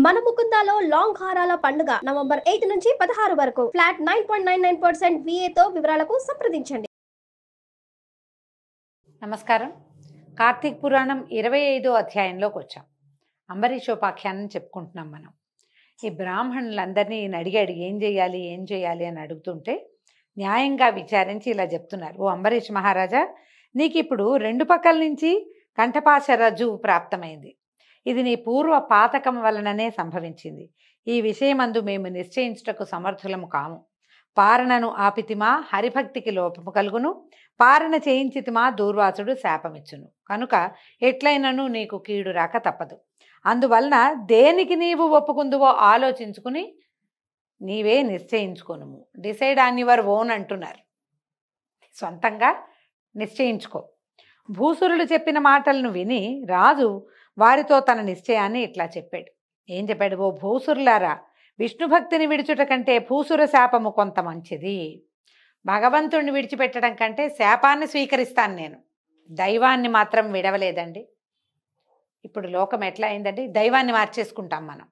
మన ముకుందాలో లాంగ్ హారాల పండుగ నవంబర్ 8 నుంచి 16 వరకు ఫ్లాట్ 9.99% VAతో వివరాలకు సంప్రదించండి. నమస్కారం. కార్తీక పురాణం 25వ అధ్యాయంలోకి వచ్చాం. అంబరీషోపాఖ్యానం చెప్పుకుంటున్నాం మనం. ఈ బ్రాహ్మణులందరినీ ఈయన అడిగాడు, ఏం చేయాలి అని అడుగుతుంటే న్యాయంగా విచారించి ఇలా చెప్తున్నారు. ఓ అంబరీష్ మహారాజా, నీకు ఇప్పుడు రెండు పక్కల నుంచి కంఠపాశ రజ్జు ప్రాప్తమైంది. ఇది నీ పూర్వ పాతకం వలననే సంభవించింది. ఈ విషయమందు మేము నిశ్చయించుటకు సమర్థులము కాము. పారణను ఆపితిమా హరిభక్తికి లోపము కలుగును, పారణ చేయించితిమా దూర్వాసుడు శాపమిచ్చును. కనుక ఎట్లయినను నీకు కీడు రాక తప్పదు. అందువలన దేనికి నీవు ఒప్పుకుందువో ఆలోచించుకుని నీవే నిశ్చయించుకోను. డిసైడ్ ఆన్ యువర్ ఓన్ అంటున్నారు. సొంతంగా నిశ్చయించుకో. భూసురులు చెప్పిన మాటలను విని రాజు వారితో తన నిశ్చయాన్ని ఇట్లా చెప్పాడు. ఏం చెప్పాడు? ఓ భూసురులారా, విష్ణుభక్తిని విడిచుట కంటే భూసుర శాపము కొంత మంచిది. భగవంతుణ్ణి విడిచిపెట్టడం కంటే శాపాన్ని స్వీకరిస్తాను నేను. దైవాన్ని మాత్రం విడవలేదండి. ఇప్పుడు లోకం ఎట్లా అయిందండి? దైవాన్ని మార్చేసుకుంటాం మనం.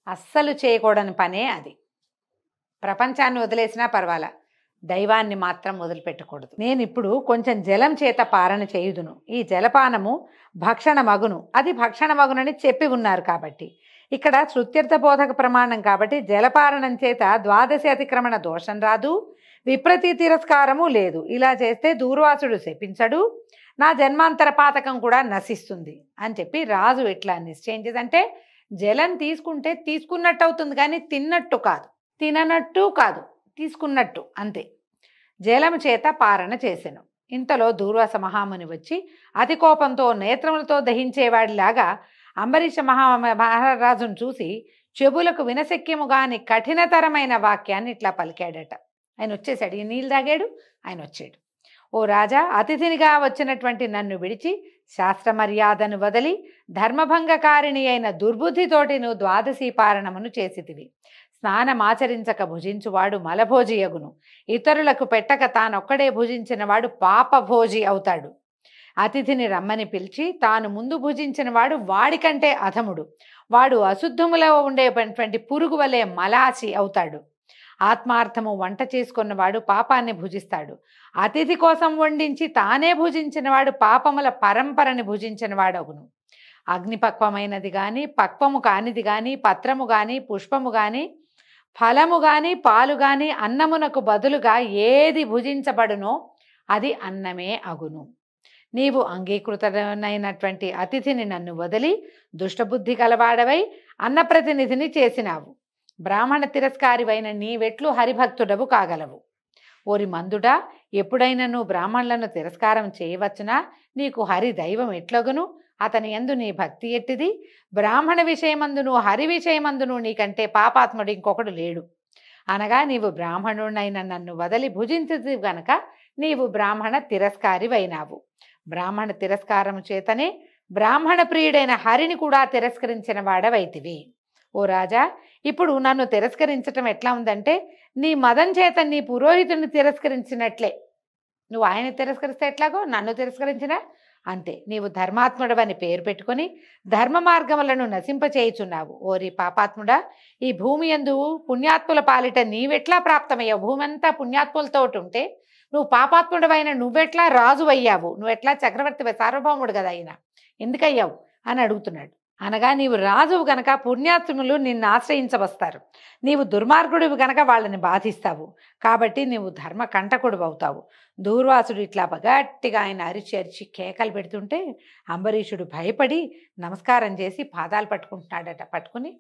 అస్సలు చేయకూడని పనే అది. ప్రపంచాన్ని వదిలేసినా పర్వాలా, దైవాన్ని మాత్రం వదిలిపెట్టకూడదు. నేను ఇప్పుడు కొంచెం జలం చేత పారణ చేయుదును. ఈ జలపానము భక్షణ మగును. అది భక్షణ మగునని చెప్పి ఉన్నారు కాబట్టి ఇక్కడ శృత్యర్థ బోధక ప్రమాణం కాబట్టి జలపారణం చేత ద్వాదశి అతిక్రమణ దోషం రాదు, విప్రతి తిరస్కారము లేదు. ఇలా చేస్తే దూర్వాసుడు శపించడు, నా జన్మాంతర పాతకం కూడా నశిస్తుంది అని చెప్పి రాజు ఎట్లా నిశ్చయించేదంటే, జలం తీసుకుంటే తీసుకున్నట్టు అవుతుంది కానీ తిన్నట్టు కాదు, తిననట్టు కాదు, తీసుకున్నట్టు అంతే. జలము చేత పారణ చేసెను. ఇంతలో దూర్వాస మహాముని వచ్చి అతి కోపంతో నేత్రములతో దహించేవాడిలాగా అంబరీష మహారాజును చూసి చెబులకు వినశక్యము గాని కఠినతరమైన వాక్యాన్ని ఇట్లా పలికాడట. ఆయన వచ్చేసాడు. ఈ నీళ్ళు తాగాడు, ఆయన వచ్చాడు. ఓ రాజా, అతిథినిగా వచ్చినటువంటి నన్ను విడిచి శాస్త్ర మర్యాదను వదిలి ధర్మభంగకారిణి అయిన దుర్బుద్ధితోటి నువ్వు ద్వాదశీ పారణమును చేసితివి. స్నానమాచరించక భుజించువాడు మలభోజియగును. ఇతరులకు పెట్టక తానొక్కడే భుజించిన వాడు పాపభోజి అవుతాడు. అతిథిని రమ్మని పిలిచి తాను ముందు భుజించిన వాడు వాడికంటే అధముడు. వాడు అశుద్ధములో ఉండేటువంటి పురుగు వలె మలాసి అవుతాడు. ఆత్మార్థము వంట చేసుకున్నవాడు పాపాన్ని భుజిస్తాడు. అతిథి కోసం వండించి తానే భుజించిన వాడు పాపముల పరంపరని భుజించిన వాడగును. అగ్నిపక్వమైనది కానీ పక్వము కానిది కానీ పత్రము కానీ పుష్పము కానీ ఫలము కానీ పాలు కానీ అన్నమునకు బదులుగా ఏది భుజించబడునో అది అన్నమే అగును. నీవు అంగీకృతమైనటువంటి అతిథిని నన్ను వదిలి దుష్టబుద్ధి కలవాడవై అన్నప్రతినిధిని చేసినావు. బ్రాహ్మణ తిరస్కారివైన నీవెట్లు హరిభక్తుడవు కాగలవు? ఓరి మందుడా, ఎప్పుడైనా నువ్వు బ్రాహ్మణులను తిరస్కారం చేయవచ్చునా? నీకు హరి దైవం ఎట్లగును? అతని యందు నీ భక్తి ఎట్టిది? బ్రాహ్మణ విషయమందును హరి విషయమందును నీకంటే పాపాత్ముడు ఇంకొకడు లేడు. అనగా నీవు బ్రాహ్మణుడైన నన్ను వదలి భుజించదు గనక నీవు బ్రాహ్మణ తిరస్కారివైనావు. బ్రాహ్మణ తిరస్కారము చేతనే బ్రాహ్మణ ప్రియుడైన హరిని కూడా తిరస్కరించిన వాడవైతివి. ఓ రాజా, ఇప్పుడు నన్ను తిరస్కరించటం ఎట్లా ఉందంటే, నీ మదం చేత నీ పురోహితుని తిరస్కరించినట్లే. నువ్వు ఆయన తిరస్కరిస్తే ఎట్లాగో నన్ను తిరస్కరించినా అంతే. నీవు ధర్మాత్ముడవని పేరు పెట్టుకొని ధర్మ మార్గములను నశింపచేయుచున్నావు. ఓరి పాపాత్ముడా, ఈ భూమి యందు పుణ్యాత్ముల పాలిట నీవెట్లా ప్రాప్తమయ్యావు? భూమి అంతా పుణ్యాత్ములతో ఉంటే నువ్వు పాపాత్ముడవైన నువ్వెట్లా రాజు అయ్యావు? నువ్వెట్లా చక్రవర్తి సార్వభౌముడు కదా అయినా ఎందుకయ్యావు అని అడుగుతున్నాడు. అనగా నీవు రాజువు గనక పుణ్యాత్ములు నిన్ను ఆశ్రయించవస్తారు. నీవు దుర్మార్గుడివి గనక వాళ్ళని బాధిస్తావు. కాబట్టి నీవు ధర్మ కంటకుడు అవుతావు. దూర్వాసుడు ఇట్లా గట్టిగా ఆయన అరిచి కేకలు పెడుతుంటే అంబరీషుడు భయపడి నమస్కారం చేసి పాదాలు పట్టుకుంటున్నాడట. పట్టుకుని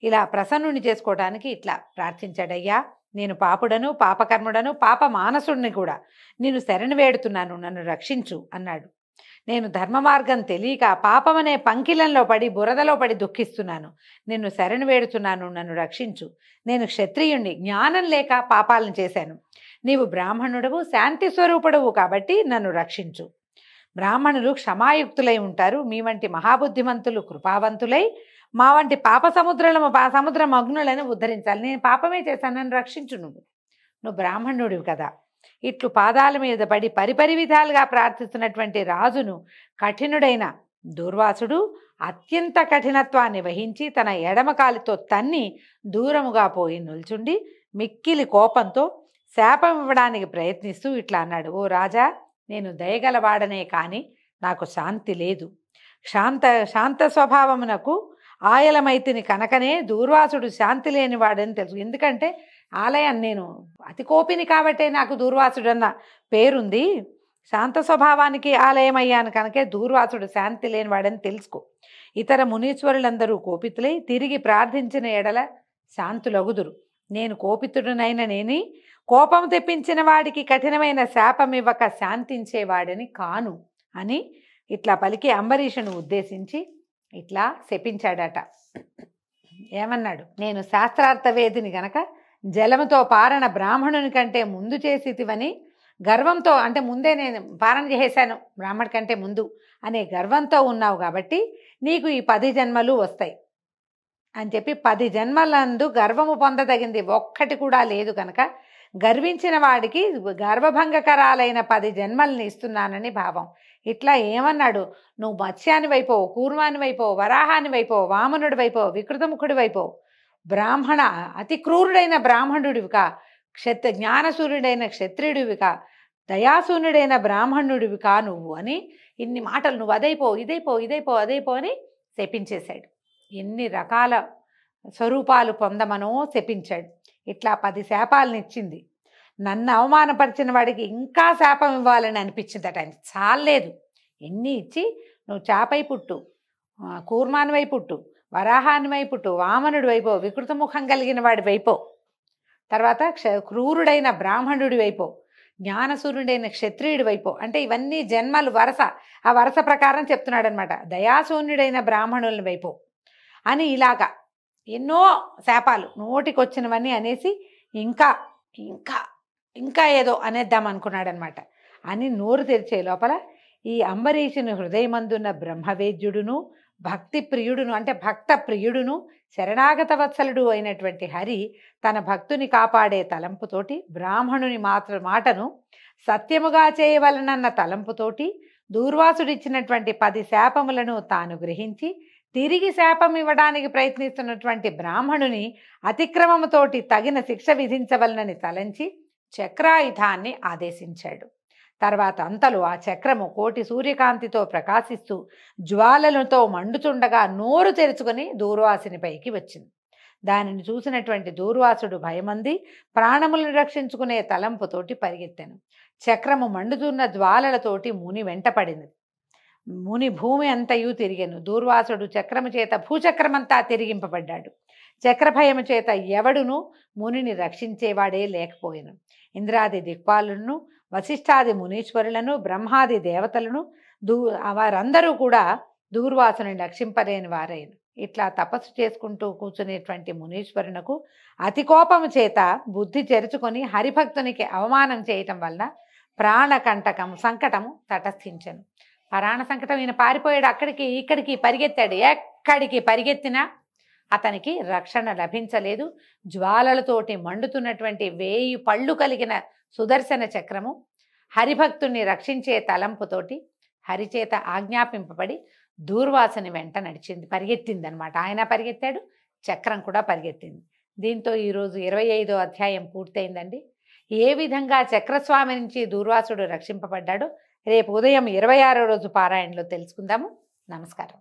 ఇలా ప్రసన్నుని చేసుకోవడానికి ఇట్లా ప్రార్థించాడయ్యా, నేను పాపుడను, పాపకర్ముడను, పాప మానసుడిని కూడా. నేను శరణు వేడుతున్నాను, నన్ను రక్షించు అన్నాడు. నేను ధర్మ మార్గం తెలియక పాపమనే పంకిలంలో పడి బురదలో పడి దుఃఖిస్తున్నాను. నిన్ను శరణు వేడుతున్నాను, నన్ను రక్షించు. నేను క్షత్రియుణ్ణి, జ్ఞానం లేక పాపాలను చేశాను. నీవు బ్రాహ్మణుడవు, శాంతి స్వరూపుడవు కాబట్టి నన్ను రక్షించు. బ్రాహ్మణులు క్షమాయుక్తులై ఉంటారు. మీ వంటి మహాబుద్ధిమంతులు కృపావంతులై మా వంటి పాప సముద్ర మగ్నులను ఉద్ధరించాలి. నేను పాపమే చేశాను, నన్ను రక్షించు. నువ్వు బ్రాహ్మణుడివి కదా. ఇట్లు పాదాల మీద పడి పరిపరి విధాలుగా ప్రార్థిస్తున్నటువంటి రాజును కఠినుడైన దూర్వాసుడు అత్యంత కఠినత్వాన్ని వహించి తన ఎడమ కాలితో తన్ని దూరముగా పోయి నిల్చుండి మిక్కిలి కోపంతో శాపం ఇవ్వడానికి ప్రయత్నిస్తూ ఇట్లా అన్నాడు, ఓ రాజా, నేను దయగలవాడనే కాని నాకు శాంతి లేదు. శాంత స్వభావమునకు ఆయలమైతిని కనుకనే దూర్వాసుడు శాంతి లేనివాడని తెలుసు. ఎందుకంటే ఆలయం నేను అతి కోపిని కాబట్టే నాకు దూర్వాసుడు అన్న పేరుంది. శాంత స్వభావానికి ఆలయం అయ్యాను కనుకే దూర్వాసుడు శాంతి లేనివాడని తెలుసుకో. ఇతర మునీశ్వరులందరూ కోపితులై తిరిగి ప్రార్థించిన ఎడల శాంతులగుదురు. నేను కోపితుడునైన నేని కోపం తెప్పించిన వాడికి కఠినమైన శాపం ఇవ్వక శాంతించేవాడని కాను అని ఇట్లా పలికి అంబరీషుని ఉద్దేశించి ఇట్లా శపించాడట. ఏమన్నాడు, నేను శాస్త్రార్థవేదిని గనక జలముతో పారణ బ్రాహ్మణుని కంటే ముందు చేసితివని గర్వంతో, అంటే ముందే నేను పారణ చేశాను బ్రాహ్మణి కంటే ముందు అనే గర్వంతో ఉన్నావు కాబట్టి నీకు ఈ 10 జన్మలు వస్తాయి అని చెప్పి 10 జన్మలందు గర్వము పొందదగింది ఒక్కటి కూడా లేదు కనుక గర్వించిన వాడికి గర్వభంగకరాలైన 10 జన్మల్ని ఇస్తున్నానని భావం. ఇట్లా ఏమన్నాడు, నువ్వు మత్స్యాని వైపోవు, కూర్మాని వైపోవు, వరాహాని వైపోవు, వామనుడి వైపోవు, వికృతముఖుడి వైపోవు, బ్రాహ్మణ అతి క్రూరుడైన బ్రాహ్మణుడివికా, జ్ఞానసూర్యుడైన క్షత్రియుడివికా, దయాసూనుడైన బ్రాహ్మణుడివికా నువ్వు అని ఇన్ని మాటలు, నువ్వు అదైపో అని శపించేశాడు. ఎన్ని రకాల స్వరూపాలు పొందమనో శపించాడు. ఇట్లా 10 శాపాలను ఇచ్చింది. నన్ను అవమానపరిచిన వాడికి ఇంకా శాపం ఇవ్వాలని అనిపించిందట. ఆయన చాలేదు, ఎన్ని ఇచ్చి నువ్వు చాపై పుట్టు, కూర్మానివై పుట్టు, వరాహానివై పుట్టు, వామనుడి వైపో, వికృతముఖం కలిగిన వాడి వైపో, తర్వాత క్రూరుడైన బ్రాహ్మణుడి వైపో, జ్ఞానసూర్యుడైన క్షత్రియుడి వైపో, అంటే ఇవన్నీ జన్మలు వరస, ఆ వరస ప్రకారం చెప్తున్నాడు అనమాట. దయాశూన్యుడైన బ్రాహ్మణుల వైపో అని ఇలాగా ఎన్నో శాపాలు నోటికొచ్చినవన్నీ అనేసి ఇంకా ఇంకా ఇంకా ఏదో అనేద్దాం అనుకున్నాడనమాట. అని నోరు తెరిచే లోపల ఈ అంబరీషుని హృదయమందున్న బ్రహ్మవేద్యుడును భక్తి ప్రియుడును, అంటే భక్త ప్రియుడును శరణాగత వత్సలుడు అయినటువంటి హరి తన భక్తుని కాపాడే తలంపుతోటి బ్రాహ్మణుని మాటను సత్యముగా చేయవలనన్న తలంపుతోటి దూర్వాసుడిచ్చినటువంటి 10 శాపములను తాను గ్రహించి తిరిగి శాపం ఇవ్వడానికి ప్రయత్నిస్తున్నటువంటి బ్రాహ్మణుని అతిక్రమముతోటి తగిన శిక్ష విధించవలనని తలంచి చక్రాయుధాన్ని ఆదేశించాడు. తర్వాత అంతలో ఆ చక్రము కోటి సూర్యకాంతితో ప్రకాశిస్తూ జ్వాలలతో మండుచుండగా నోరు తెరుచుకొని దూర్వాసునిపైకి వచ్చింది. దానిని చూసినటువంటి దూర్వాసుడు భయమంది ప్రాణములను రక్షించుకునే తలంపుతోటి పరిగెత్తాను. చక్రము మండుతున్న జ్వాలలతోటి ముని వెంటపడింది. ముని భూమి అంతయు తిరిగెను. దూర్వాసుడు చక్రము చేత భూచక్రమంతా తిరిగింపబడ్డాడు. చక్రభయము చేత ఎవడును మునిని రక్షించేవాడే లేకపోయాను. ఇంద్రాది దిక్పాలులను, వశిష్ఠాది మునీశ్వరులను, బ్రహ్మాది దేవతలను వారందరూ కూడా దూర్వాసుని రక్షింపలేని వారైన. ఇట్లా తపస్సు చేసుకుంటూ కూర్చునేటువంటి మునీశ్వరునకు అతి కోపము చేత బుద్ధి చెరుచుకొని హరిభక్తునికి అవమానం చేయటం వలన సంకటము తటస్థించను. ప్రాణ సంకటం, ఈయన పారిపోయాడు, అక్కడికి ఇక్కడికి పరిగెత్తాడు. ఎక్కడికి పరిగెత్తినా అతనికి రక్షణ లభించలేదు. జ్వాలలతోటి మండుతున్నటువంటి 1000 పళ్ళు కలిగిన సుదర్శన చక్రము హరిభక్తుణ్ణి రక్షించే తలంపుతోటి హరిచేత ఆజ్ఞాపింపబడి దూర్వాసుని వెంట పరిగెత్తింది అనమాట. ఆయన పరిగెత్తాడు, చక్రం కూడా పరిగెత్తింది. దీంతో ఈరోజు 25వ అధ్యాయం పూర్తయిందండి. ఏ విధంగా చక్రస్వామి నుంచి దూర్వాసుడు రక్షింపబడ్డాడో రేపు ఉదయం 26వ రోజు పారాయణలో తెలుసుకుందాము. నమస్కారం.